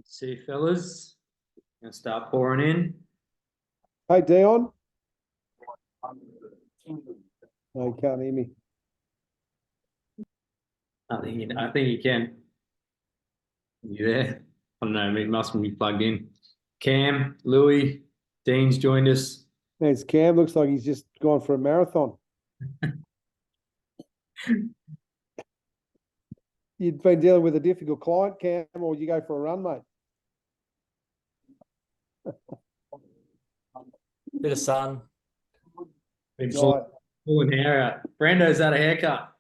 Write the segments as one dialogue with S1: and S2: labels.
S1: See, fellas, gonna start pouring in.
S2: Hey, Dion. No, you can't hear me.
S1: I think you can. You there? I don't know. It must be plugged in. Cam, Louis, Dean's joined us.
S2: There's Cam. Looks like he's just gone for a marathon. You've been dealing with a difficult client, Cam, or would you go for a run, mate?
S3: Bit of sun.
S1: Been
S2: Right.
S1: pulling hair out. Brando's had a haircut.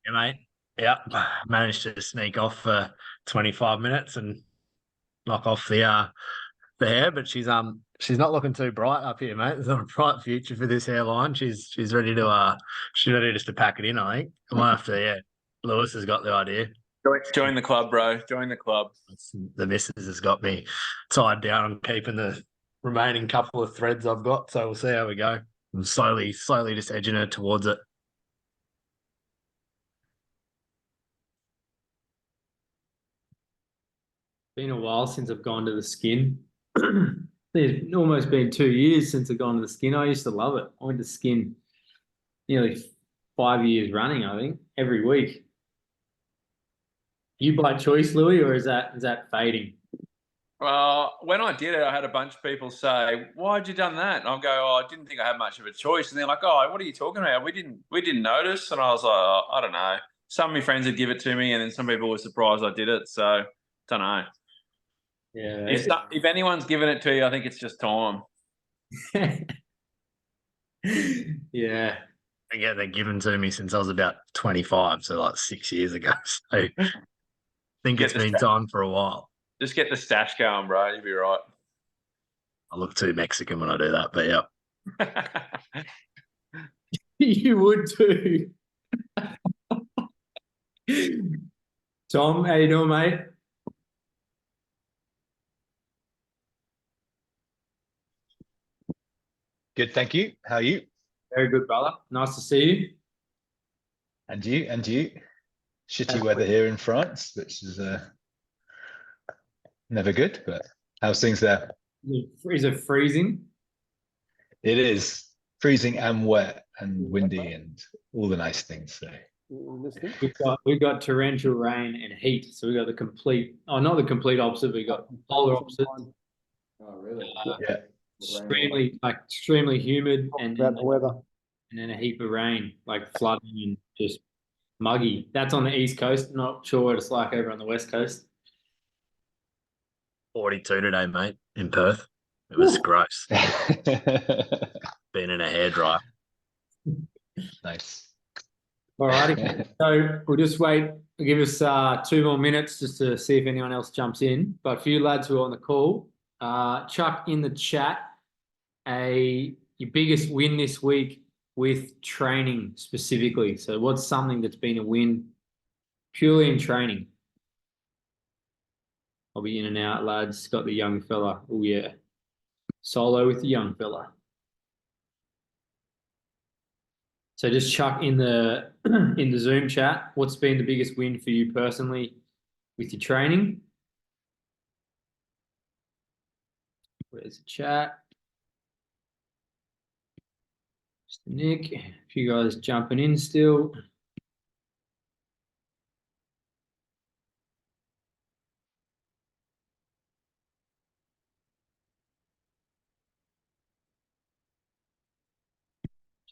S3: Yeah, mate. Yeah, managed to sneak off for 25 minutes and knock off the hair, but she's not looking too bright up here, mate. There's not a bright future for this hairline. She's ready to just to pack it in, I think. I might have to, yeah. Lewis has got the idea.
S4: Join the club, bro. Join the club.
S3: The missus has got me tied down and keeping the remaining couple of threads I've got, so we'll see how we go. I'm slowly just edging her towards it.
S1: Been a while since I've gone to the skin. It's almost been 2 years since I've gone to the skin. I used to love it. I went to skin nearly 5 years running, I think, every week. You by choice, Louis, or is that fading?
S4: Well, when I did it, I had a bunch of people say, "Why'd you done that?" And I'll go, "Oh, I didn't think I had much of a choice." And they're like, "Oh, what are you talking about? We didn't notice." And I was like, oh, "I don't know." Some of my friends would give it to me, and then some people were surprised I did it. So, don't know.
S1: Yeah.
S4: If anyone's given it to you, I think it's just time.
S1: Yeah.
S3: Yeah, they're given to me since I was about 25, so like 6 years ago. So I think it's been time for a while.
S4: Just get the stash going, bro. You'll be right.
S3: I look too Mexican when I do that, but yeah.
S1: You would too. Tom, how you doing, mate?
S5: Good, thank you. How are you?
S1: Very good, brother. Nice to see you.
S5: And you? Shitty weather here in France, which is never good, but how's things there?
S1: Is it freezing?
S5: It is freezing and wet and windy and all the nice things. So.
S1: We've got torrential rain and heat. So we got not the complete opposite, we got polar opposite.
S2: Oh, really?
S5: Yeah.
S1: Extremely humid and
S2: About the weather.
S1: and then a heap of rain, like flooding and just muggy. That's on the East Coast. Not sure what it's like over on the West Coast.
S3: 42 today, mate, in Perth. It was gross. Been in a hairdryer.
S5: Nice.
S1: All righty. So we'll just wait. Give us 2 more minutes just to see if anyone else jumps in. But for you lads who are on the call, chuck in the chat your biggest win this week with training specifically. So what's something that's been a win purely in training? I'll be in and out, lads. Got the young fella. Oh yeah. Solo with the young fella. So just chuck in the in the Zoom chat, what's been the biggest win for you personally with your training? Where's the chat? Mr. Nick, a few guys jumping in still.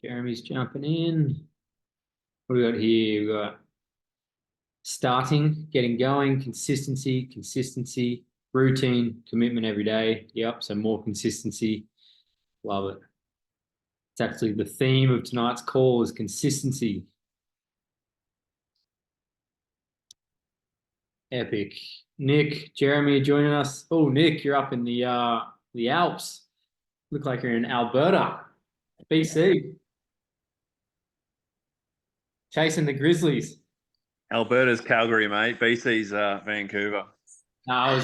S1: Jeremy's jumping in. What do we got here? We got starting, getting going, consistency, routine, commitment every day. Yep, so more consistency. Love it. It's actually the theme of tonight's call is consistency. Epic. Nick, Jeremy joining us. Oh, Nick, you're up in the Alps. Look like you're in Alberta, BC. Chasing the Grizzlies.
S4: Alberta's Calgary, mate. BC's Vancouver.
S1: No, I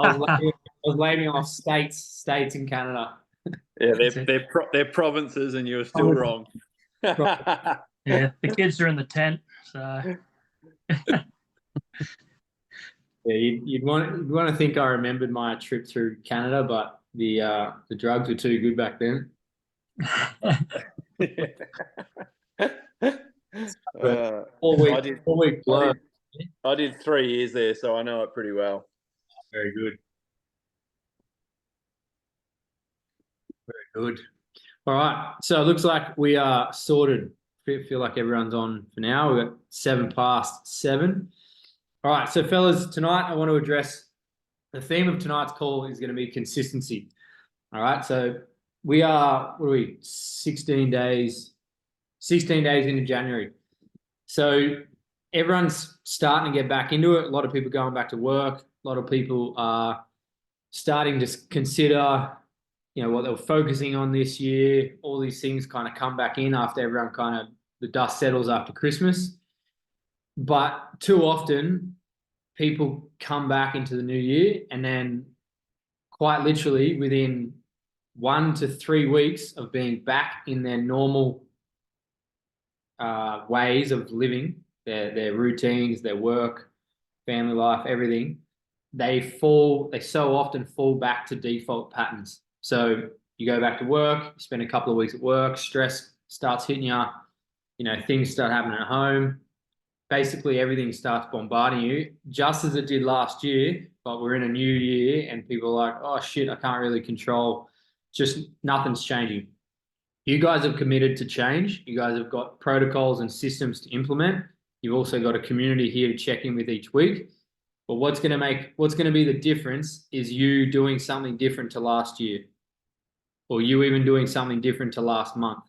S1: was labeling off states in Canada.
S4: Yeah, they're provinces, and you're still wrong.
S6: Yeah, the kids are in the tent, so
S1: Yeah, you'd want to think I remembered my trip through Canada, but the drugs were too good back then.
S4: Uh,
S1: 4 week,
S4: I did.
S1: 4 week blur.
S4: I did 3 years there, so I know it pretty well.
S1: Very good. Very good. All right. So it looks like we are sorted. Feel like everyone's on for now. We've got 7:07. All right. So fellas, tonight I want to address the theme of tonight's call is going to be consistency. All right. So we are, what are we, 16 days into January. So everyone's starting to get back into it. A lot of people going back to work. A lot of people are starting to consider, what they were focusing on this year. All these things kind of come back in after everyone the dust settles after Christmas. But too often people come back into the new year and then quite literally within 1 to 3 weeks of being back in their normal ways of living, their routines, their work, family life, everything, they so often fall back to default patterns. So you go back to work, you spend a couple of weeks at work, stress starts hitting you, things start happening at home. Basically, everything starts bombarding you, just as it did last year, but we're in a new year and people are like, oh shit, I can't really control, just nothing's changing. You guys have committed to change. You guys have got protocols and systems to implement. You've also got a community here to check in with each week. But what's going to be the difference is you doing something different to last year, or you even doing something different to last month.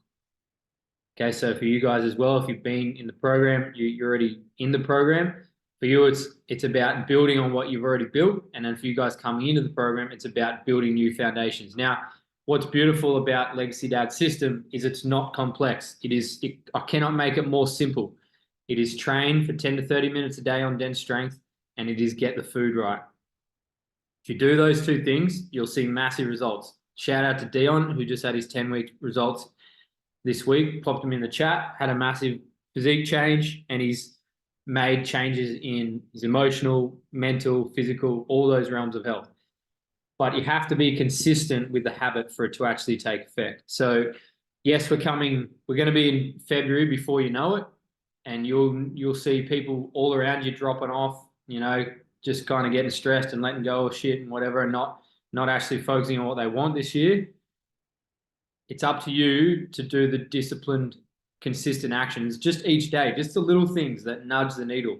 S1: Okay, so for you guys as well, if you've been in the program, you're already in the program. For you, it's about building on what you've already built. And then for you guys coming into the program, it's about building new foundations. Now, what's beautiful about Legacy Dad system is it's not complex. I cannot make it more simple. It is train for 10 to 30 minutes a day on dense strength, and it is get the food right. If you do those two things, you'll see massive results. Shout out to Dion, who just had his 10-week results this week, popped them in the chat, had a massive physique change, and he's made changes in his emotional, mental, physical, all those realms of health. But you have to be consistent with the habit for it to actually take effect. So yes, we're going to be in February before you know it, and you'll see people all around you dropping off, just kind of getting stressed and letting go of shit and whatever, and not actually focusing on what they want this year. It's up to you to do the disciplined, consistent actions just each day, just the little things that nudge the needle.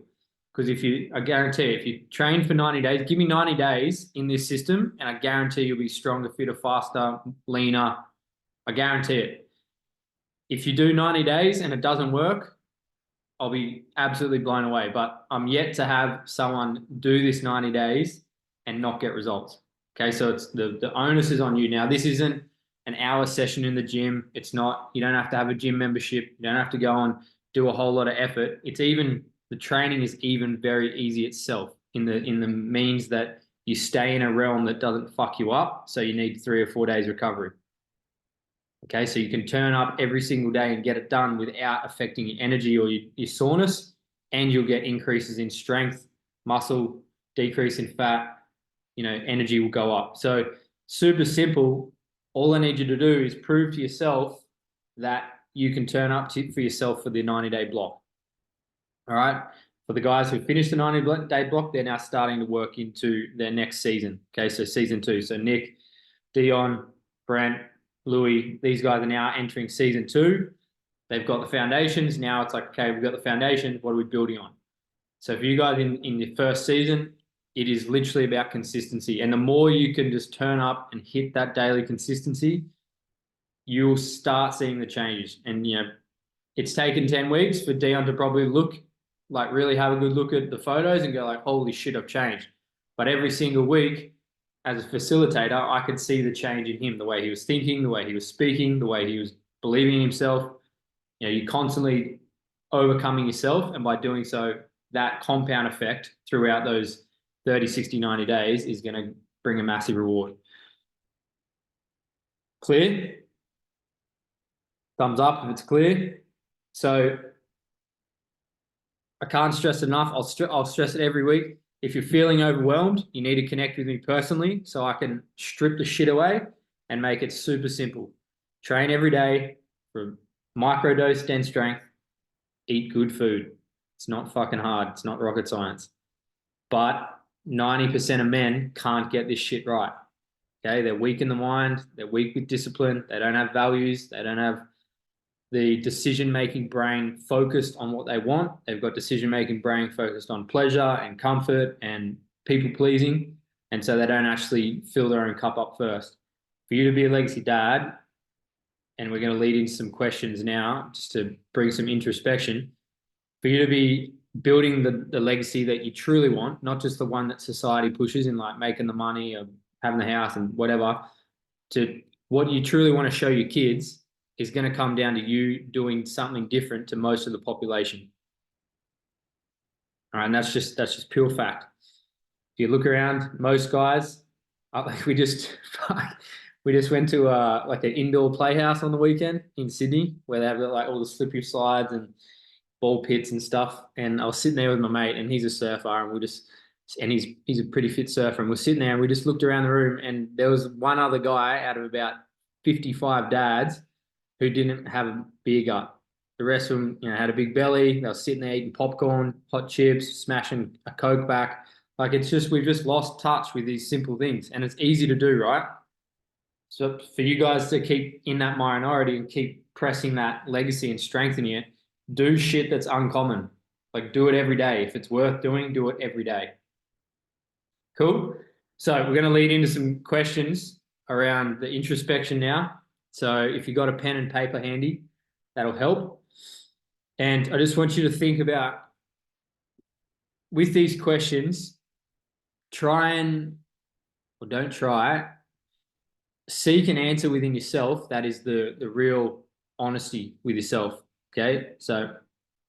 S1: Because I guarantee, if you train for 90 days, give me 90 days in this system, and I guarantee you'll be stronger, fitter, faster, leaner. I guarantee it. If you do 90 days and it doesn't work, I'll be absolutely blown away. But I'm yet to have someone do this 90 days and not get results. Okay, so it's the onus is on you. Now, this isn't an hour session in the gym. It's not, you don't have to have a gym membership. You don't have to go and do a whole lot of effort. The training is even very easy itself in the means that you stay in a realm that doesn't fuck you up. So you need 3 or 4 days recovery. Okay, so you can turn up every single day and get it done without affecting your energy or your soreness, and you'll get increases in strength, muscle, decrease in fat, energy will go up. So super simple. All I need you to do is prove to yourself that you can turn up for yourself for the 90-day block. All right. For the guys who finished the 90-day block, they're now starting to work into their next season. Okay, so season 2. So Nick, Dion, Brent, Louis, these guys are now entering season 2. They've got the foundations. Now it's like, okay, we've got the foundations. What are we building on? So for you guys in the first season, it is literally about consistency. And the more you can just turn up and hit that daily consistency, you'll start seeing the changes. And, it's taken 10 weeks for Dion to probably really have a good look at the photos and go like, holy shit, I've changed. But every single week as a facilitator, I could see the change in him, the way he was thinking, the way he was speaking, the way he was believing in himself. You're constantly overcoming yourself. And by doing so, that compound effect throughout those 30, 60, 90 days is going to bring a massive reward. Clear? Thumbs up if it's clear. So I can't stress it enough. I'll stress it every week. If you're feeling overwhelmed, you need to connect with me personally so I can strip the shit away and make it super simple. Train every day for microdose dense strength, eat good food. It's not fucking hard. It's not rocket science. But 90% of men can't get this shit right. Okay. They're weak in the mind. They're weak with discipline. They don't have values. They don't have the decision-making brain focused on what they want. They've got decision-making brain focused on pleasure and comfort and people-pleasing. And so they don't actually fill their own cup up first. For you to be a legacy dad, and we're going to lead into some questions now just to bring some introspection, for you to be building the legacy that you truly want, not just the one that society pushes in, like making the money or having the house and whatever, to what you truly want to show your kids is going to come down to you doing something different to most of the population. All right, and that's just pure fact. If you look around, most guys, we just went to like an indoor playhouse on the weekend in Sydney where they have like all the slippery slides and ball pits and stuff. And I was sitting there with my mate, and he's a surfer, and he's a pretty fit surfer, and we're sitting there and we just looked around the room, and there was one other guy out of about 55 dads who didn't have a beer gut. The rest of them, had a big belly. They were sitting there eating popcorn, hot chips, smashing a Coke back. Like we've just lost touch with these simple things, and it's easy to do, right? So for you guys to keep in that minority and keep pressing that legacy and strengthening it, do shit that's uncommon. Like do it every day. If it's worth doing, do it every day. Cool. So we're going to lead into some questions around the introspection now. So if you've got a pen and paper handy, that'll help. And I just want you to think about, with these questions, don't try, seek an answer within yourself that is the real honesty with yourself. Okay. So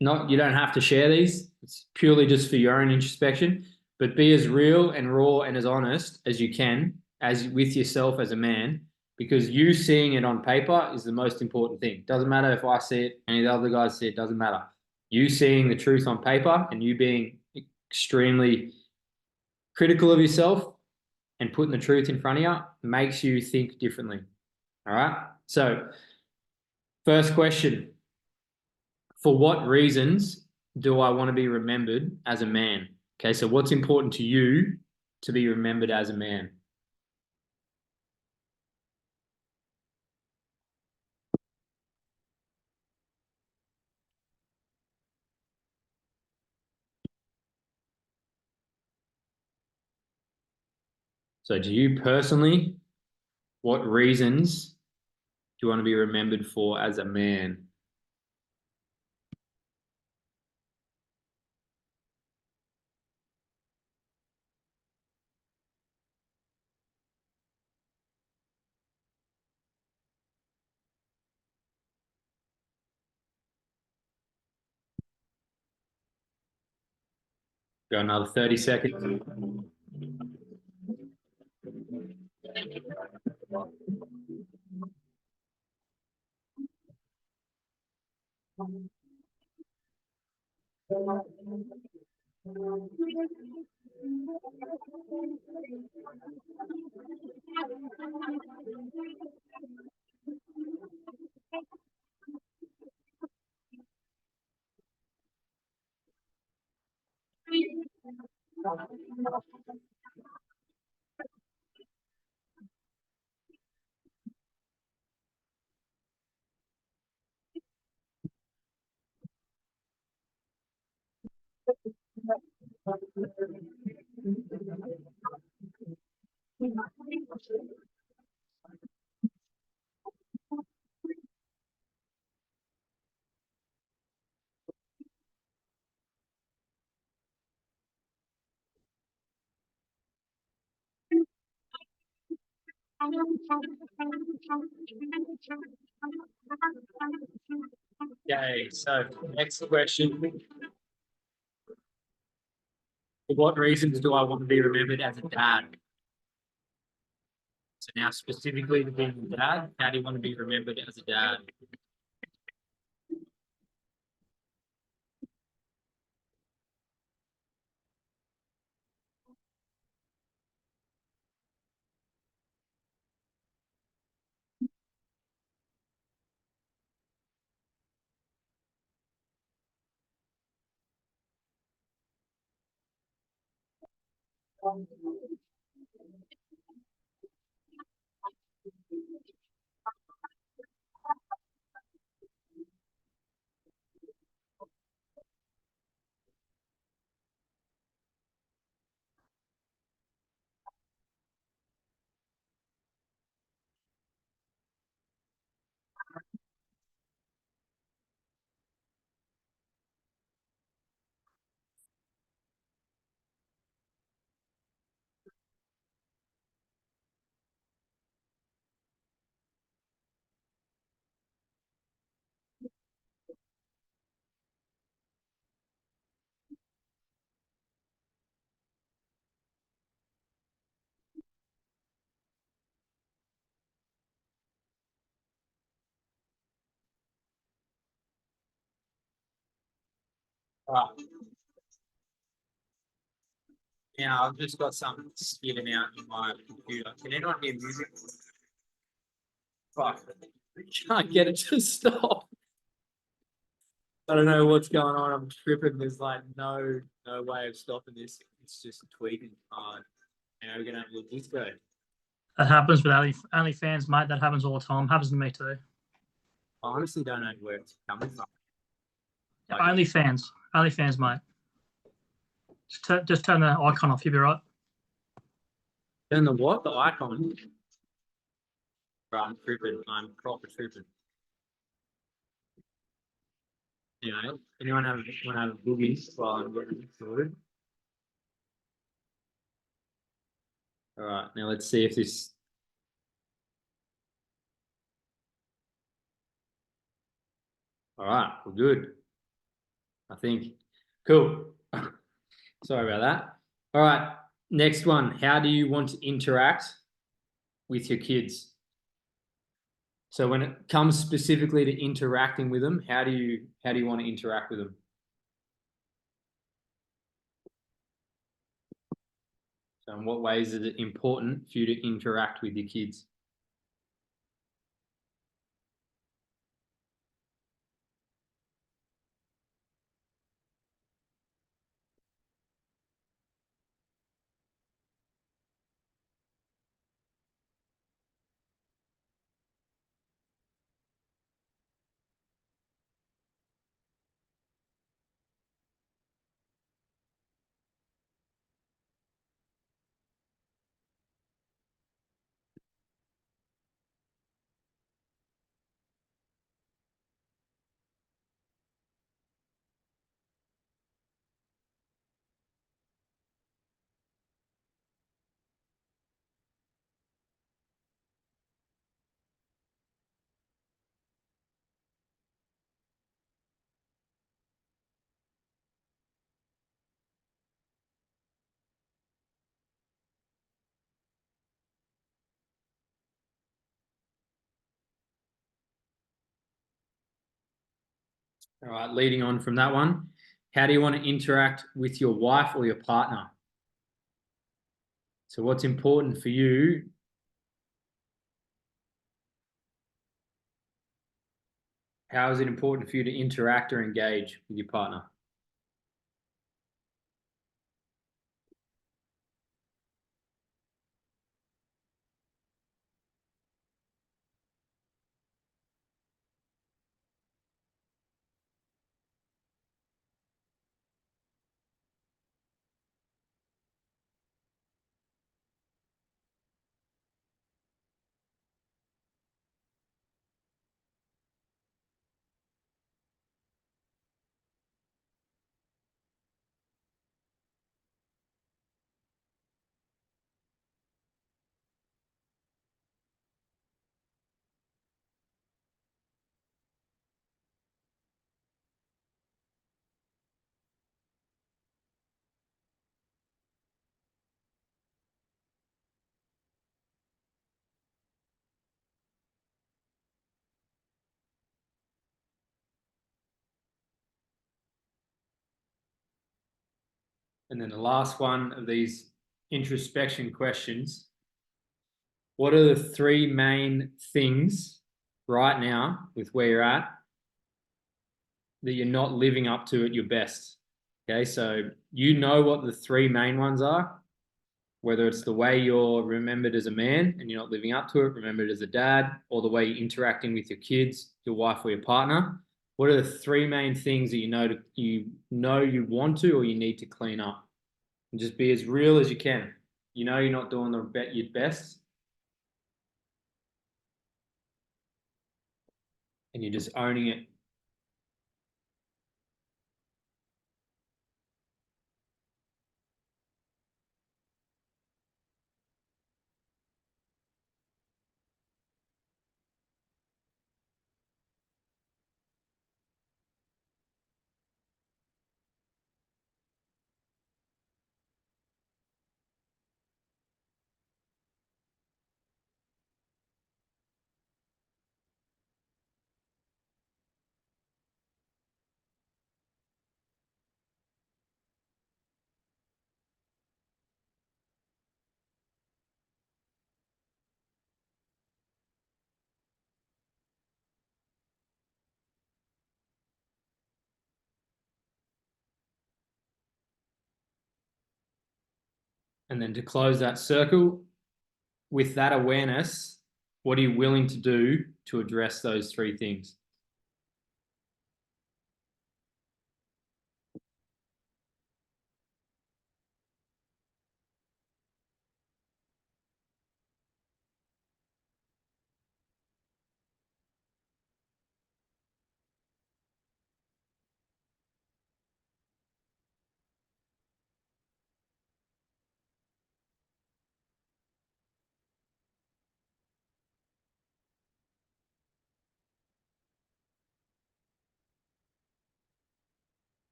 S1: you don't have to share these. It's purely just for your own introspection, but be as real and raw and as honest as you can as with yourself as a man, because you seeing it on paper is the most important thing. Doesn't matter if I see it, any of the other guys see it, doesn't matter. You seeing the truth on paper and you being extremely critical of yourself and putting the truth in front of you makes you think differently. All right. So first question, for what reasons do I want to be remembered as a man? Okay. So what's important to you to be remembered as a man? So do you personally, what reasons do you want to be remembered for as a man? Got another 30 seconds. Okay, so next question. For what reasons do I want to be remembered as a dad? So now specifically to being a dad, how do you want to be remembered as a dad? Right. Now I've just got something skidding out in my computer. Can anyone hear music? Fuck. I can't get it to stop. I don't know what's going on. I'm tripping. There's like no way of stopping this. It's just tweeting hard. Now we're gonna have a little disco.
S6: That happens with OnlyFans, mate. That happens all the time. Happens to me too.
S1: I honestly don't know where it's coming from.
S6: Yeah, OnlyFans, mate. Just turn the icon off. You'll be right.
S1: Turn the what? The icon. Right, I'm tripping. I'm proper tripping. Anyway, anyone want to have a boogie while I'm getting it sorted? All right, now let's see if this. All right, we're good. I think. Cool. Sorry about that. All right, next one. How do you want to interact with your kids? So when it comes specifically to interacting with them, how do you want to interact with them? So in what ways is it important for you to interact with your kids? All right, leading on from that one, how do you want to interact with your wife or your partner? So what's important for you? How is it important for you to interact or engage with your partner? And then the last one of these introspection questions. What are the three main things right now with where you're at that you're not living up to at your best? Okay, so you know what the three main ones are. whether it's the way you're remembered as a man and you're not living up to it, remembered as a dad, or the way you're interacting with your kids, your wife, or your partner. What are the three main things that you know you want to or you need to clean up? And just be as real as you can. You know you're not doing your best, and you're just owning it. And then to close that circle, with that awareness, what are you willing to do to address those three things?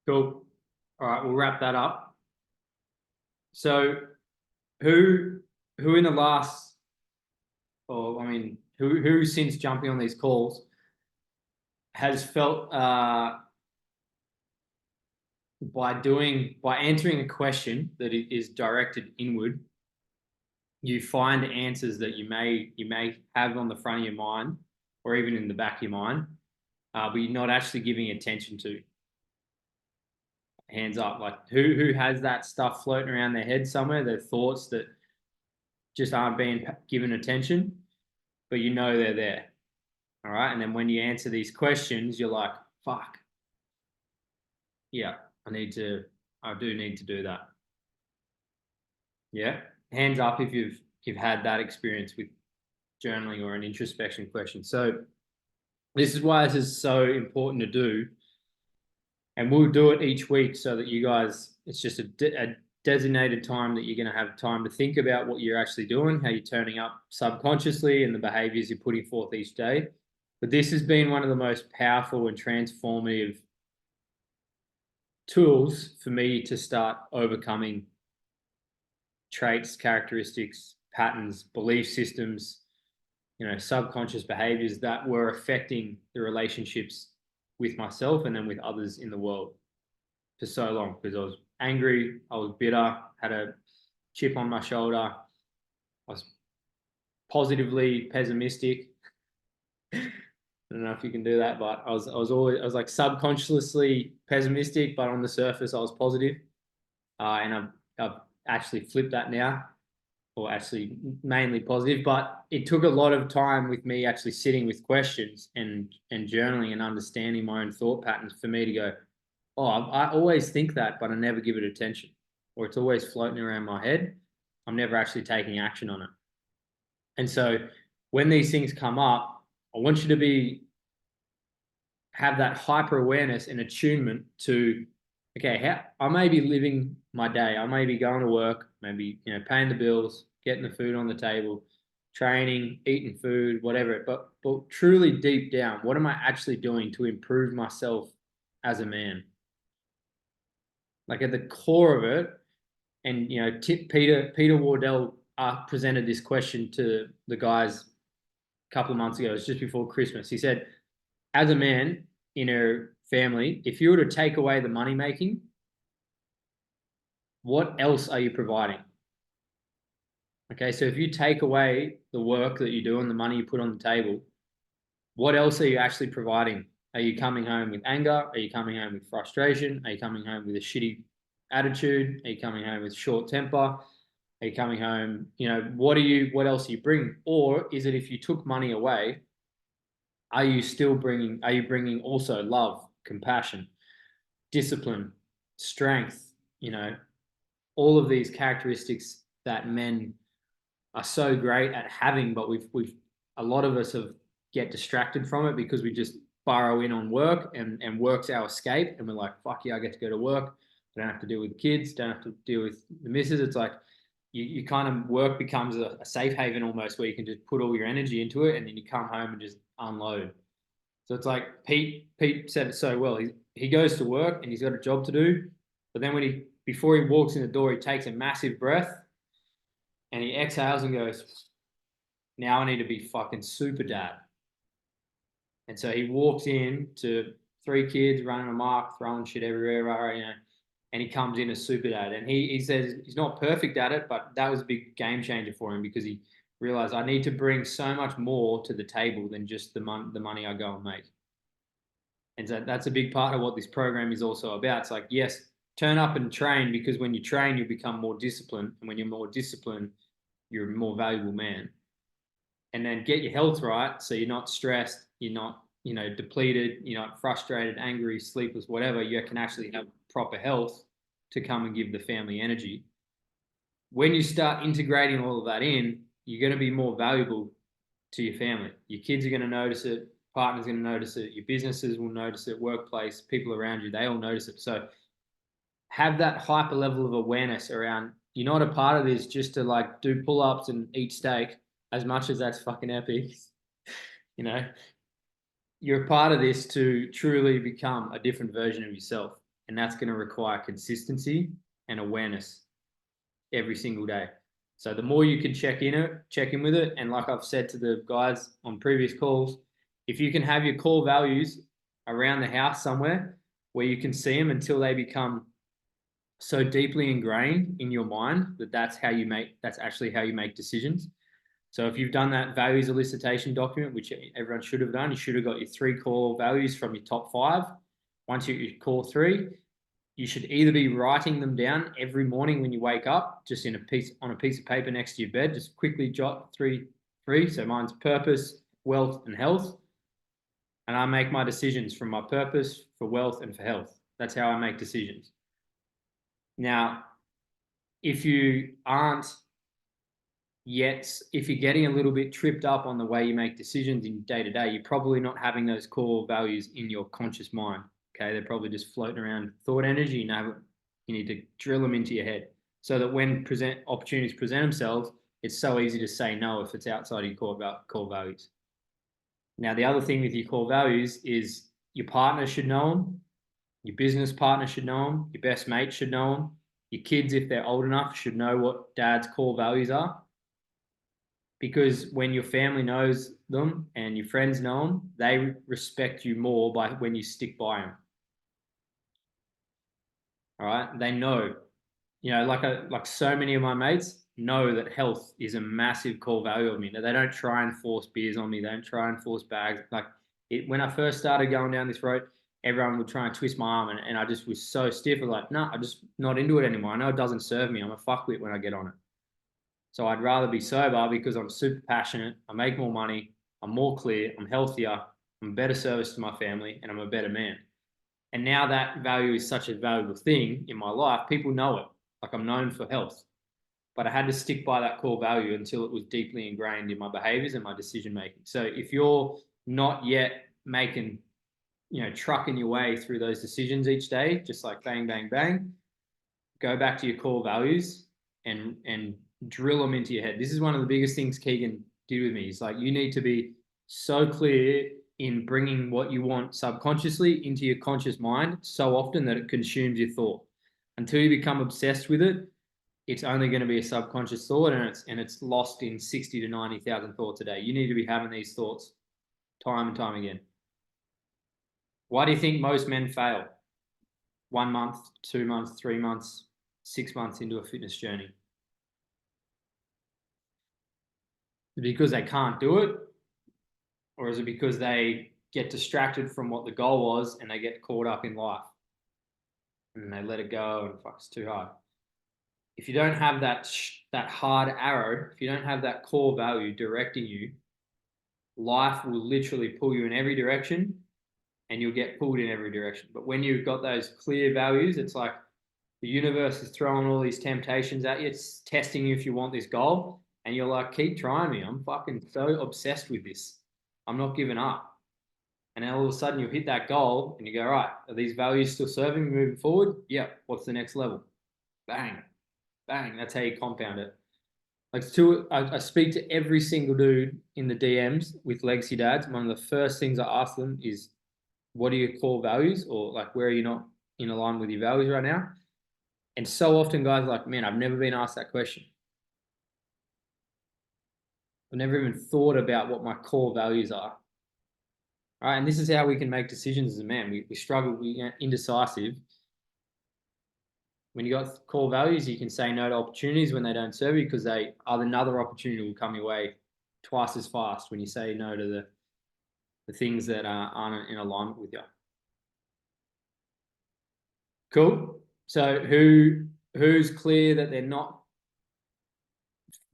S1: Cool. All right, we'll wrap that up. So who in the last, or I mean, who since jumping on these calls has felt by answering a question that is directed inward, you find answers that you may have on the front of your mind or even in the back of your mind, but you're not actually giving attention to. Hands up, like who has that stuff floating around their head somewhere, their thoughts that just aren't being given attention, but you know they're there. All right. And then when you answer these questions, you're like, fuck. Yeah, I do need to do that. Yeah. Hands up if you've had that experience with journaling or an introspection question. So this is why this is so important to do. And we'll do it each week so that you guys, it's just a designated time that you're going to have time to think about what you're actually doing, how you're turning up subconsciously and the behaviors you're putting forth each day. But this has been one of the most powerful and transformative tools for me to start overcoming traits, characteristics, patterns, belief systems, subconscious behaviors that were affecting the relationships with myself and then with others in the world for so long, because I was angry, I was bitter, had a chip on my shoulder, I was positively pessimistic. I don't know if you can do that, but I was like subconsciously pessimistic, but on the surface I was positive. And I've actually flipped that now, or actually mainly positive, but it took a lot of time with me actually sitting with questions and journaling and understanding my own thought patterns for me to go, oh, I always think that, but I never give it attention, or it's always floating around my head. I'm never actually taking action on it. And so when these things come up, I want you to have that hyper awareness and attunement to, okay, I may be living my day. I may be going to work, maybe, paying the bills, getting the food on the table, training, eating food, whatever. But truly deep down, what am I actually doing to improve myself as a man? Like at the core of it, and you know, Peter Wardell presented this question to the guys a couple of months ago. It was just before Christmas. He said, as a man in a family, if you were to take away the money making, what else are you providing? Okay, so if you take away the work that you do and the money you put on the table, what else are you actually providing? Are you coming home with anger? Are you coming home with frustration? Are you coming home with a shitty attitude? Are you coming home with short temper? Are you coming home, you know, what else are you bringing? Or is it, if you took money away, are you bringing also love, compassion, discipline, strength, you know, all of these characteristics that men are so great at having, but a lot of us get distracted from it because we just burrow in on work and work's our escape. And we're like, fuck yeah, I get to go to work. I don't have to deal with kids, don't have to deal with the missus. It's like, you kind of, work becomes a safe haven almost, where you can just put all your energy into it and then you come home and just unload. So it's like Pete said it so well. He goes to work and he's got a job to do, but then before he walks in the door, he takes a massive breath and he exhales and goes, now I need to be fucking super dad. And so he walks in to 3 kids running amok, throwing shit everywhere, you know, and he comes in as super dad. And he says he's not perfect at it, but that was a big game changer for him, because he realized, I need to bring so much more to the table than just the money I go and make. And so that's a big part of what this program is also about. It's like, yes, turn up and train, because when you train, you become more disciplined. And when you're more disciplined, you're a more valuable man. And then get your health right, so you're not stressed, you're not, you know, depleted, you're not frustrated, angry, sleepless, whatever. You can actually have proper health to come and give the family energy. When you start integrating all of that in, you're going to be more valuable to your family. Your kids are going to notice it, partner's going to notice it, your businesses will notice it, workplace, people around you, they all notice it. So have that hyper level of awareness around, you're not a part of this just to like do pull-ups and eat steak, as much as that's fucking epic. You know, you're a part of this to truly become a different version of yourself. And that's going to require consistency and awareness every single day. So the more you can check in with it. And like I've said to the guys on previous calls, if you can have your core values around the house somewhere where you can see them until they become so deeply ingrained in your mind that's actually how you make decisions. So if you've done that values elicitation document, which everyone should have done, you should have got your 3 core values from your top 5. Once you get your core 3, you should either be writing them down every morning when you wake up, just on a piece of paper next to your bed. Just quickly jot 3. So mine's purpose, wealth, and health. And I make my decisions from my purpose, for wealth, and for health. That's how I make decisions. Now, if you aren't yet, if you're getting a little bit tripped up on the way you make decisions in day to day, you're probably not having those core values in your conscious mind. Okay, they're probably just floating around thought energy. You need to drill them into your head, so that when opportunities present themselves, it's so easy to say no if it's outside of your core values. Now, the other thing with your core values is your partner should know them, your business partner should know them, your best mate should know them, your kids, if they're old enough, should know what dad's core values are. Because when your family knows them and your friends know them, they respect you more when you stick by them. All right, they know, you know, like so many of my mates know that health is a massive core value of me. They don't try and force beers on me. They don't try and force bags. When I first started going down this road, everyone would try and twist my arm, and I just was so stiff. I was like, no, I'm just not into it anymore. I know it doesn't serve me. I'm a fuckwit when I get on it. So I'd rather be sober, because I'm super passionate. I make more money. I'm more clear. I'm healthier. I'm a better service to my family, and I'm a better man. And now that value is such a valuable thing in my life, people know it. Like, I'm known for health, but I had to stick by that core value until it was deeply ingrained in my behaviors and my decision making. So if you're not yet making, trucking your way through those decisions each day, just like bang, bang, bang, go back to your core values and drill them into your head. This is one of the biggest things Keegan did with me. It's like, you need to be so clear in bringing what you want subconsciously into your conscious mind so often that it consumes your thought. Until you become obsessed with it, it's only going to be a subconscious thought, and it's lost in 60 to 90,000 thoughts a day. You need to be having these thoughts time and time again. Why do you think most men fail? 1 month, 2 months, 3 months, 6 months into a fitness journey? Is it because they can't do it? Or is it because they get distracted from what the goal was and they get caught up in life? And they let it go and fuck, it's too hard. If you don't have that hard arrow, if you don't have that core value directing you, life will literally pull you in every direction and you'll get pulled in every direction. But when you've got those clear values, it's like the universe is throwing all these temptations at you. It's testing you if you want this goal. And you're like, keep trying me. I'm fucking so obsessed with this. I'm not giving up. And then all of a sudden you hit that goal and you go, right, are these values still serving me moving forward? Yeah. What's the next level? Bang. Bang. That's how you compound it. Like I speak to every single dude in the DMs with Legacy Dads. One of the first things I ask them is, what are your core values? Or like, where are you not in alignment with your values right now? And so often guys are like, man, I've never been asked that question. I've never even thought about what my core values are. All right, and this is how we can make decisions as a man. We struggle, we get indecisive. When you got core values, you can say no to opportunities when they don't serve you because another opportunity will come your way twice as fast when you say no to the things that aren't in alignment with you. Cool. So who's clear that they're not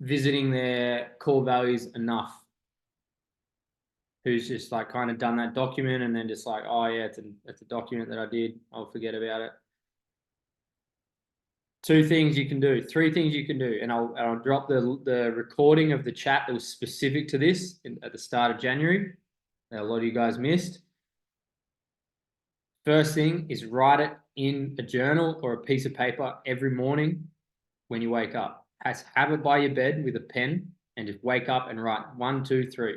S1: visiting their core values enough? Who's just like kind of done that document and then just like, oh yeah, it's a document that I did, I'll forget about it. 2 things you can do, 3 things you can do, and I'll drop the recording of the chat that was specific to this at the start of January that a lot of you guys missed. First thing is write it in a journal or a piece of paper every morning when you wake up. Have it by your bed with a pen and just wake up and write 1, 2, 3.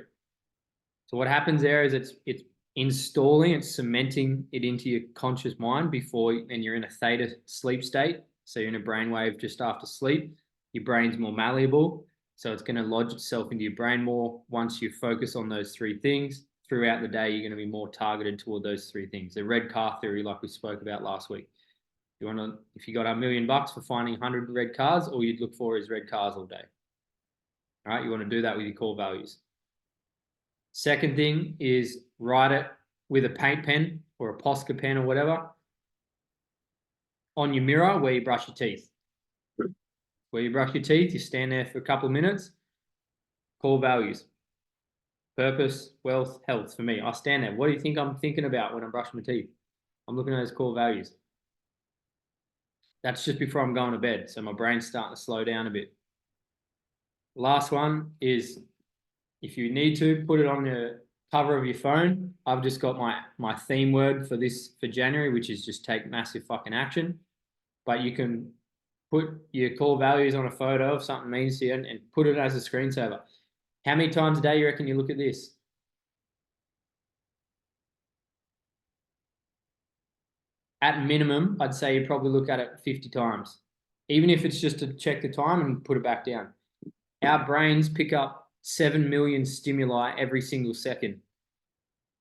S1: So what happens there is it's installing, it's cementing it into your conscious mind and you're in a theta sleep state. So you're in a brainwave just after sleep. Your brain's more malleable. So it's going to lodge itself into your brain more. Once you focus on those 3 things throughout the day, you're going to be more targeted toward those 3 things. The red car theory, like we spoke about last week. If you got $1 million for finding 100 red cars, all you'd look for is red cars all day. All right. You want to do that with your core values. Second thing is write it with a paint pen or a Posca pen or whatever on your mirror where you brush your teeth. Where you brush your teeth, you stand there for a couple of minutes. Core values. Purpose, wealth, health for me. I stand there. What do you think I'm thinking about when I'm brushing my teeth? I'm looking at those core values. That's just before I'm going to bed. So my brain's starting to slow down a bit. Last one is, if you need to, put it on the cover of your phone. I've just got my theme word for January, which is just take massive fucking action. But you can put your core values on a photo if something means to you and put it as a screensaver. How many times a day you reckon you look at this? At minimum, I'd say you probably look at it 50 times. Even if it's just to check the time and put it back down. Our brains pick up 7 million stimuli every single second.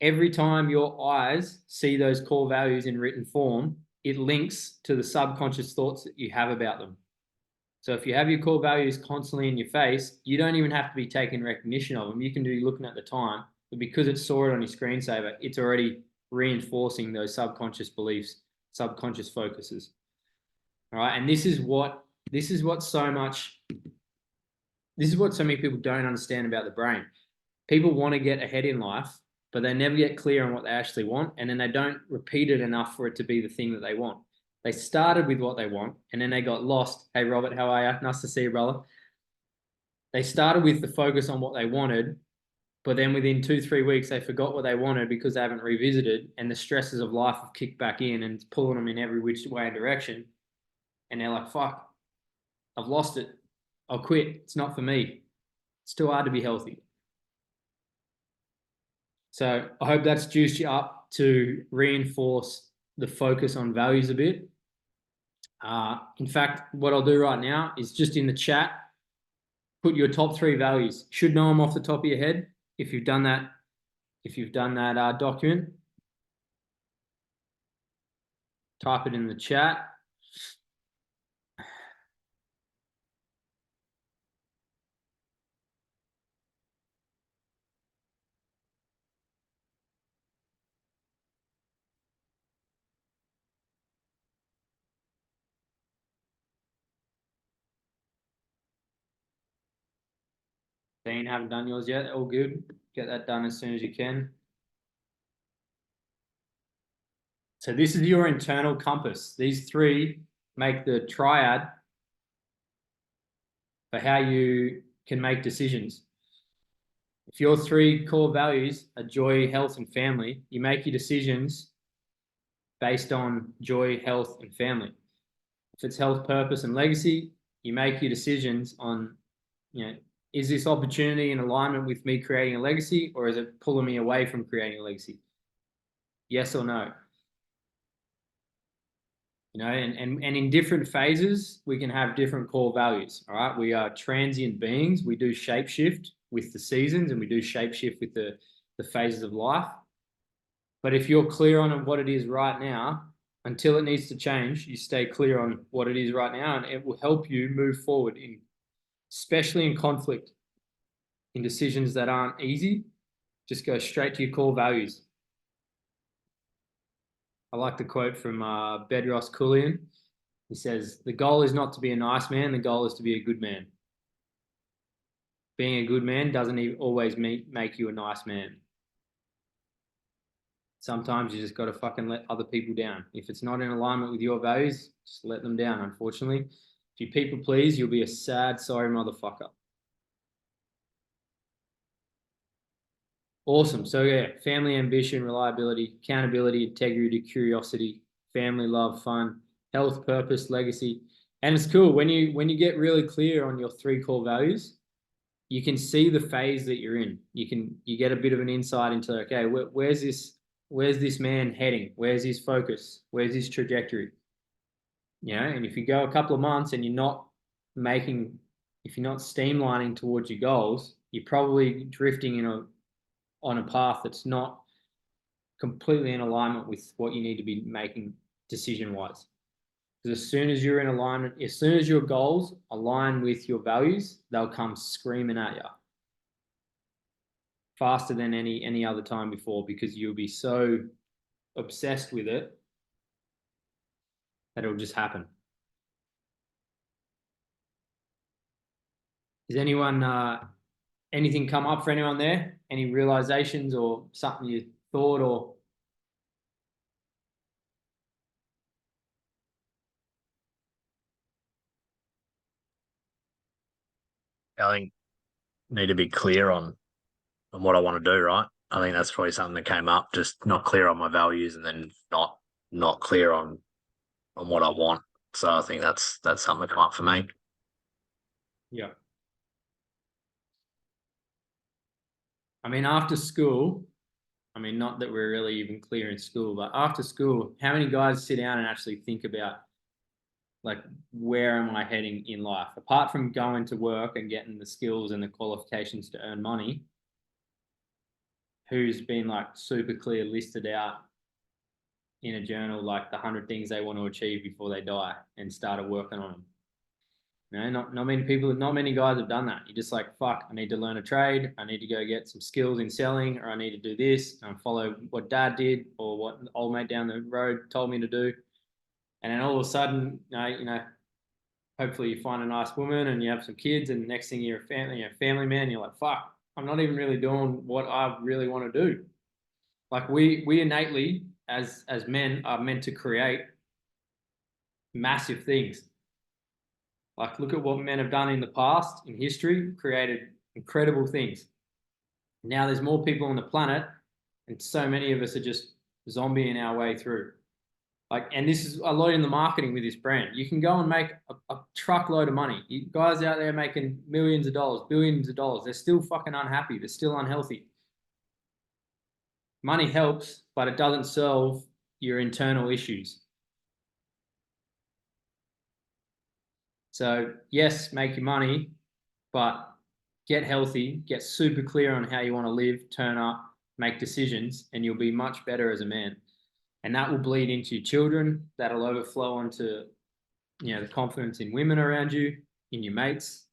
S1: Every time your eyes see those core values in written form, it links to the subconscious thoughts that you have about them. So if you have your core values constantly in your face, you don't even have to be taking recognition of them. You can be looking at the time, but because it saw it on your screensaver, it's already reinforcing those subconscious beliefs, subconscious focuses. All right. And this is what so many people don't understand about the brain. People want to get ahead in life, but they never get clear on what they actually want. And then they don't repeat it enough for it to be the thing that they want. They started with what they want and then they got lost. Hey, Robert, how are you? Nice to see you, brother. They started with the focus on what they wanted, but then within 2-3 weeks, they forgot what they wanted because they haven't revisited, and the stresses of life have kicked back in and it's pulling them in every which way and direction. And they're like, fuck, I've lost it. I'll quit. It's not for me. It's too hard to be healthy. So I hope that's juiced you up to reinforce the focus on values a bit. In fact, what I'll do right now is just in the chat, put your top 3 values. Should know them off the top of your head if you've done that. If you've done that document, type it in the chat. Dean, haven't done yours yet. All good. Get that done as soon as you can. So this is your internal compass. These 3 make the triad for how you can make decisions. If your 3 core values are joy, health, and family, you make your decisions based on joy, health, and family. If it's health, purpose, and legacy, you make your decisions on, is this opportunity in alignment with me creating a legacy, or is it pulling me away from creating a legacy? Yes or no? And in different phases, we can have different core values. All right. We are transient beings. We do shapeshift with the seasons, and we do shapeshift with the phases of life. But if you're clear on what it is right now, until it needs to change, you stay clear on what it is right now, and it will help you move forward, especially in conflict, in decisions that aren't easy. Just go straight to your core values. I like the quote from Bedros Keuilian. He says, the goal is not to be a nice man, the goal is to be a good man. Being a good man doesn't always make you a nice man. Sometimes you just got to fucking let other people down. If it's not in alignment with your values, just let them down, unfortunately. If you people please, you'll be a sad, sorry motherfucker. Awesome. So yeah, family, ambition, reliability, accountability, integrity, curiosity, family, love, fun, health, purpose, legacy. And it's cool when you get really clear on your 3 core values, you can see the phase that you're in. You get a bit of an insight into, okay, where's this man heading? Where's his focus? Where's his trajectory? And if you go a couple of months and if you're not streamlining towards your goals, you're probably drifting on a path that's not completely in alignment with what you need to be making decision-wise. Because as soon as you're in alignment, as soon as your goals align with your values, they'll come screaming at you faster than any other time before, because you'll be so obsessed with it that it'll just happen. Is anything come up for anyone there? Any realizations or something you thought or?
S3: I think need to be clear on what I want to do, right? I think that's probably something that came up, just not clear on my values, and then not clear on what I want. So I think that's something that come up for me.
S1: Yeah. I mean, after school, not that we're really even clear in school, but after school, how many guys sit down and actually think about, like, where am I heading in life? Apart from going to work and getting the skills and the qualifications to earn money, who's been like super clear listed out in a journal, like the 100 things they want to achieve before they die, and started working on them? Not many guys have done that. You're just like, fuck, I need to learn a trade. I need to go get some skills in selling, or I need to do this and follow what dad did or what the old mate down the road told me to do. And then all of a sudden, hopefully you find a nice woman and you have some kids, and the next thing you're a family man. You're like, fuck, I'm not even really doing what I really want to do. Like we innately as men are meant to create massive things. Like, look at what men have done in the past, in history, created incredible things. Now there's more people on the planet, and so many of us are just zombieing our way through. Like, and this is a lot in the marketing with this brand. You can go and make a truckload of money. You guys out there making millions of dollars, billions of dollars, they're still fucking unhappy. They're still unhealthy. Money helps, but it doesn't solve your internal issues. So yes, make your money, but get healthy, get super clear on how you want to live, turn up, make decisions, and you'll be much better as a man. And that will bleed into your children. That'll overflow onto, the confidence in women around you, in your mates.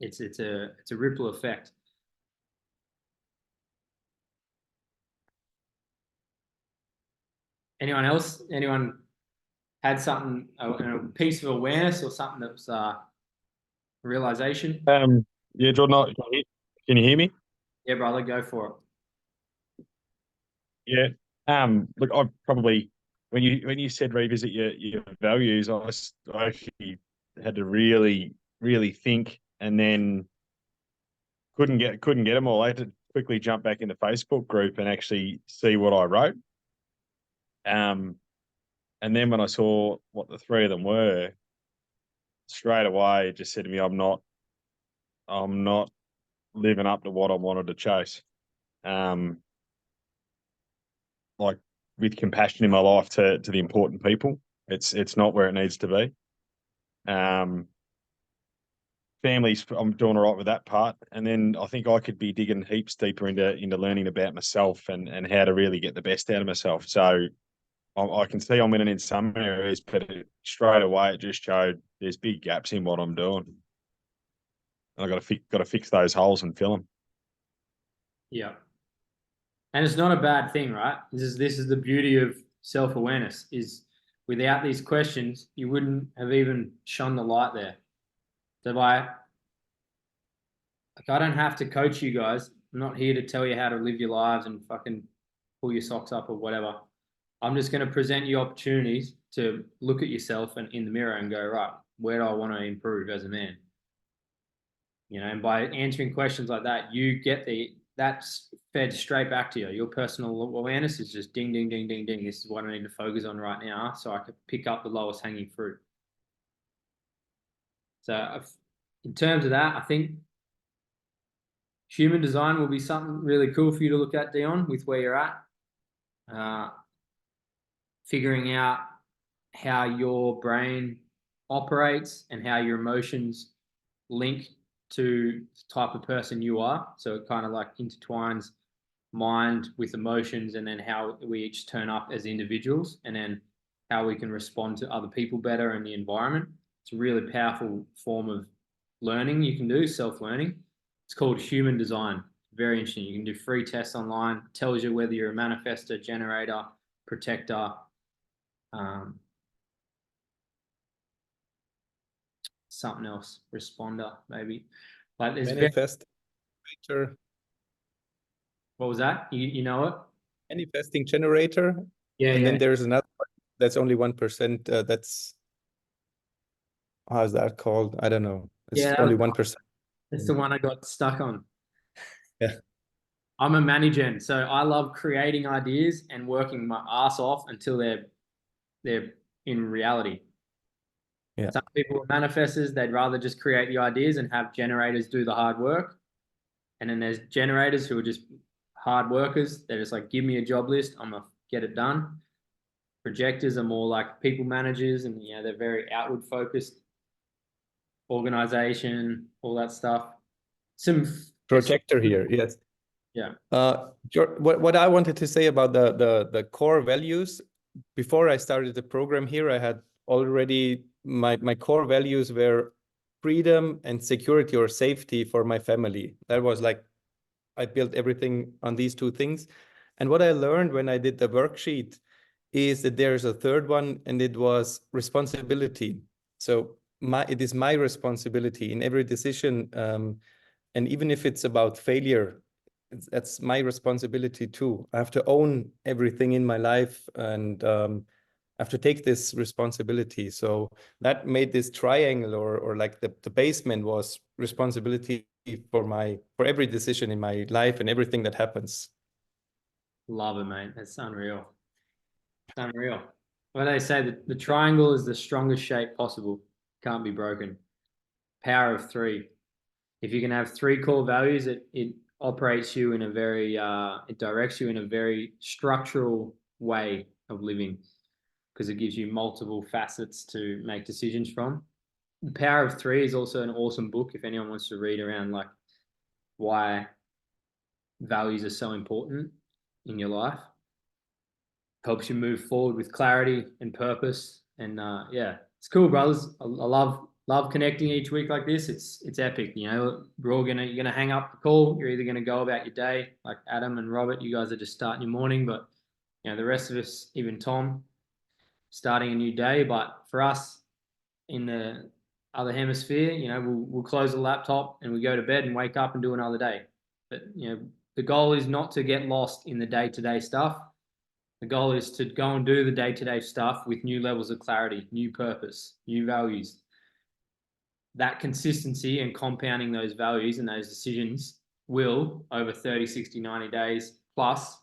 S1: It's a ripple effect. Anyone else? Anyone had something, a piece of awareness or something that was realization?
S7: Yeah, Jordan, can you hear me?
S1: Yeah, brother, go for it.
S7: Yeah. Look, I probably when you said revisit your values, I actually had to really think, and then couldn't get them all. I had to quickly jump back into Facebook group and actually see what I wrote. And then when I saw what the three of them were, straight away it just said to me, I'm not living up to what I wanted to chase. Like with compassion in my life to the important people. It's not where it needs to be. Families, I'm doing all right with that part. And then I think I could be digging heaps deeper into learning about myself and how to really get the best out of myself. So I can see I'm winning in some areas, but straight away it just showed there's big gaps in what I'm doing. And I got to fix those holes and fill them.
S1: Yeah. And it's not a bad thing, right? This is the beauty of self-awareness, is without these questions, you wouldn't have even shone the light there. So I don't have to coach you guys. I'm not here to tell you how to live your lives and fucking pull your socks up or whatever. I'm just going to present you opportunities to look at yourself and in the mirror and go, right, where do I want to improve as a man? And by answering questions like that, that's fed straight back to you. Your personal awareness is just ding, ding, ding, ding, ding. This is what I need to focus on right now so I can pick up the lowest hanging fruit. So in terms of that, I think human design will be something really cool for you to look at, Dion, with where you're at. Figuring out how your brain operates and how your emotions link to the type of person you are. So it kind of like intertwines mind with emotions, and then how we each turn up as individuals, and then how we can respond to other people better in the environment. It's a really powerful form of learning you can do, self-learning. It's called human design. Very interesting. You can do free tests online. It tells you whether you're a manifestor, generator, protector, something else, responder, maybe. Like there's
S8: Manifest.
S1: what was that? You know it?
S8: Manifesting generator.
S1: Yeah,
S8: And
S1: yeah.
S8: then there's another one that's only 1%. That's, how's that called? I don't know. It's
S1: Yeah,
S8: only 1%.
S1: That's the one I got stuck on.
S8: Yeah.
S1: I'm a manager, so I love creating ideas and working my ass off until they're in reality.
S8: Yeah.
S1: Some people are manifestors, they'd rather just create the ideas and have generators do the hard work. And then there's generators who are just hard workers. They're just like, give me a job list, I'm gonna get it done. Projectors are more like people managers, and they're very outward focused, organization, all that stuff. Some
S8: Projector here, yes.
S1: Yeah.
S8: What I wanted to say about the core values, before I started the program here, I had already my core values were freedom and security or safety for my family. That was like, I built everything on these two things. And what I learned when I did the worksheet is that there's a third one, and it was responsibility. So it is my responsibility in every decision, and even if it's about failure, that's my responsibility too. I have to own everything in my life, and I have to take this responsibility. So that made this triangle, or like the basement was responsibility for every decision in my life and everything that happens.
S1: Love it, mate. That's unreal. It's unreal. Well, they say that the triangle is the strongest shape possible. Can't be broken. Power of three. If you can have three core values, it operates you in a very, it directs you in a very structural way of living, because it gives you multiple facets to make decisions from. The Power of Three is also an awesome book if anyone wants to read around like why values are so important in your life. Helps you move forward with clarity and purpose. And yeah, it's cool, brothers. I love connecting each week like this. It's epic. You know, you're gonna hang up the call. You're either gonna go about your day, like Adam and Robert. You guys are just starting your morning, but you know the rest of us, even Tom, starting a new day. But for us in the other hemisphere, you know, we'll close the laptop and we go to bed and wake up and do another day. But you know, the goal is not to get lost in the day-to-day stuff. The goal is to go and do the day-to-day stuff with new levels of clarity, new purpose, new values. That consistency and compounding those values and those decisions will, over 30, 60, 90 days plus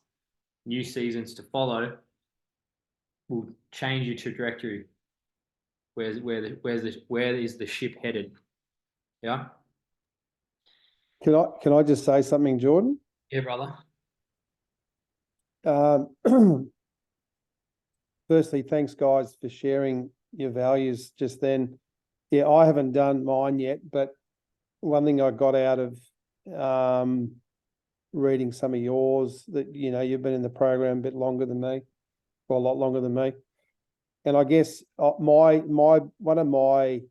S1: new seasons to follow, will change your trajectory. Where is the ship headed? Yeah.
S2: Can I just say something, Jordan?
S1: Yeah, brother.
S2: Firstly, thanks guys for sharing your values just then. Yeah, I haven't done mine yet, but one thing I got out of reading some of yours, that you know you've been in the program a bit longer than me, or a lot longer than me, and I guess one of my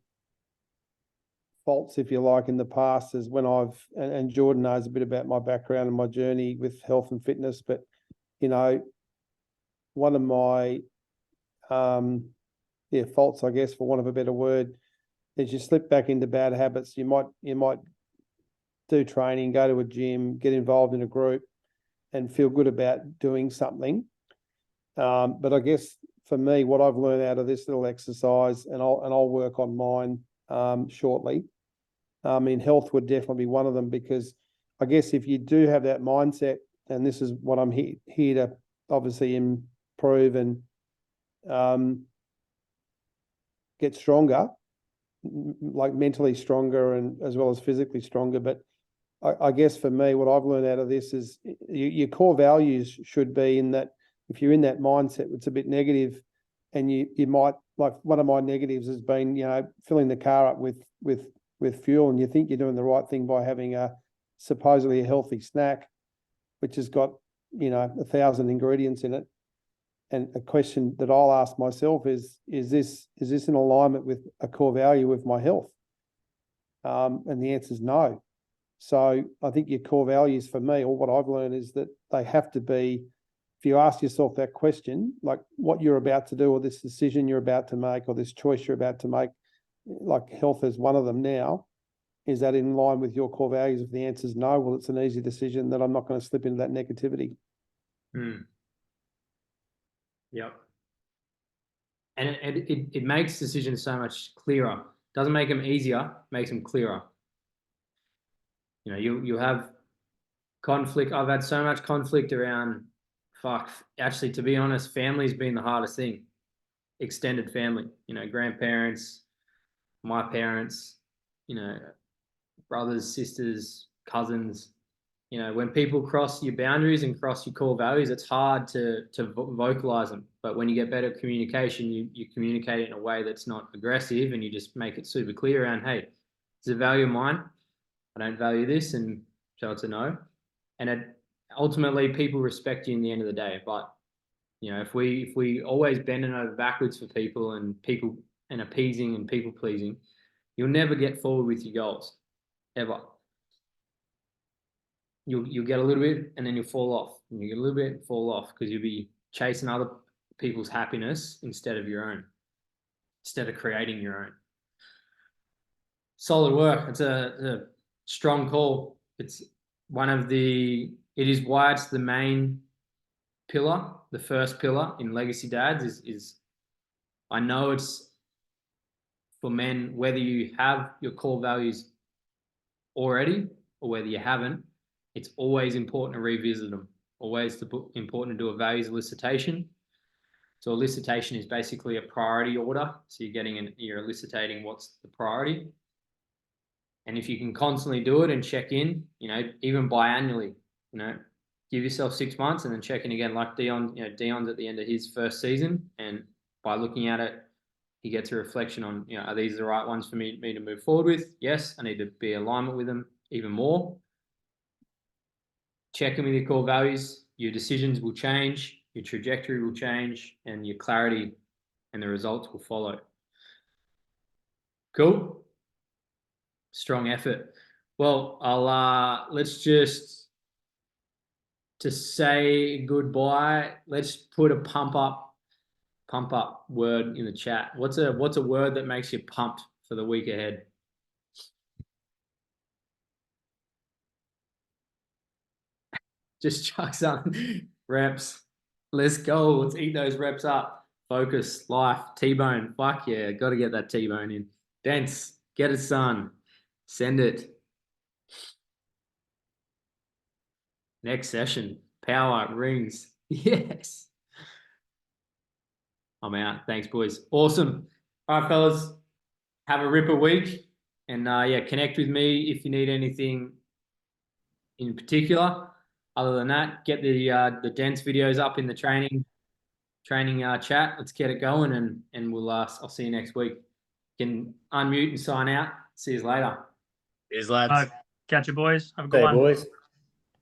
S2: faults, if you like, in the past is when and Jordan knows a bit about my background and my journey with health and fitness, but you know, one of my faults, I guess, for want of a better word, is you slip back into bad habits. You might do training, go to a gym, get involved in a group, and feel good about doing something. But I guess for me, what I've learned out of this little exercise, and I'll work on mine shortly. I mean, health would definitely be one of them, because I guess if you do have that mindset, and this is what I'm here to obviously improve and get stronger, like mentally stronger and as well as physically stronger. But I guess for me, what I've learned out of this is your core values should be in that. If you're in that mindset, it's a bit negative, and you might, like one of my negatives has been, you know, filling the car up with fuel, and you think you're doing the right thing by having a supposedly a healthy snack, which has got, you know, 1,000 ingredients in it. And a question that I'll ask myself is this in alignment with a core value with my health? And the answer is no. So I think your core values for me, or what I've learned, is that they have to be, if you ask yourself that question, like what you're about to do, or this decision you're about to make, or this choice you're about to make, like health is one of them now, is that in line with your core values? If the answer is no, well, it's an easy decision that I'm not going to slip into that negativity.
S1: Yep. And it makes decisions so much clearer. Doesn't make them easier, makes them clearer. You know, you have conflict. I've had so much conflict around, actually, to be honest, family's been the hardest thing. Extended family, you know, grandparents, my parents, you know, brothers, sisters, cousins. You know, when people cross your boundaries and cross your core values, it's hard to vocalize them. But when you get better communication, you communicate it in a way that's not aggressive, and you just make it super clear around, hey, it's a value of mine. I don't value this, and so it's a no. And ultimately, people respect you in the end of the day. But you know, if we always bending over backwards for people and appeasing and people pleasing, you'll never get forward with your goals, ever. You'll get a little bit and then you'll fall off. And you get a little bit and fall off because you'll be chasing other people's happiness instead of your own, instead of creating your own. Solid work. It's a strong call. It is why it's the main pillar, the first pillar in Legacy Dads is I know it's for men, whether you have your core values already or whether you haven't, it's always important to revisit them. Always important to do a values elicitation. So elicitation is basically a priority order. So you're eliciting what's the priority. And if you can constantly do it and check in, you know, even biannually, you know, give yourself 6 months and then check in again, like Dion, you know, Dion's at the end of his first season. And by looking at it he gets a reflection on, are these the right ones for me to move forward with? Yes, I need to be in alignment with them even more. Check in with your core values. Your decisions will change, your trajectory will change, and your clarity and the results will follow. Cool. Strong effort. Well, let's just to say goodbye. Let's put a pump up word in the chat. What's a word that makes you pumped for the week ahead? Just chuck some reps. Let's go. Let's eat those reps up. Focus, life, T-bone. Fuck yeah. Got to get that T-bone in. Dense. Get it, son. Send it. Next session. Power rings. Yes. I'm out. Thanks, boys. Awesome. All right, fellas. Have a ripper week. And connect with me if you need anything in particular. Other than that, get the dense videos up in the training chat. Let's get it going, and we'll I'll see you next week. You can unmute and sign out. See you later.
S3: Cheers, lads.
S6: Catch you, boys. Have a good
S8: Okay,
S6: one.
S8: boys.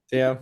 S8: See ya.